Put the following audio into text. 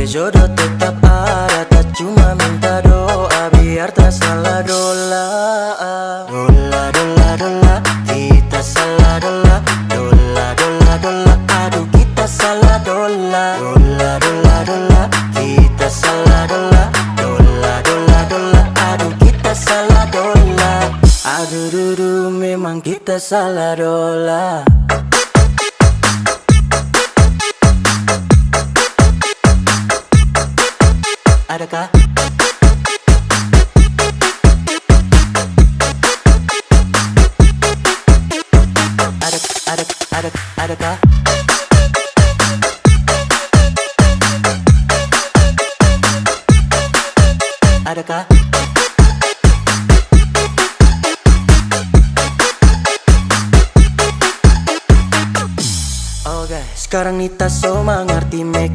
jodoh tetap ada, tak cuma minta doa biar tak salah dola. Dola, dola, dola, kita salah dola. Dola, dola, dola, aduh kita salah dola. Dola, dola, dola, kita salah dola. Dola, dola, dola, aduh kita salah dola. Aduh dudu, memang kita salah dola. Adakah? Adakah? Adakah? Oke, sekarang Nita so mengerti make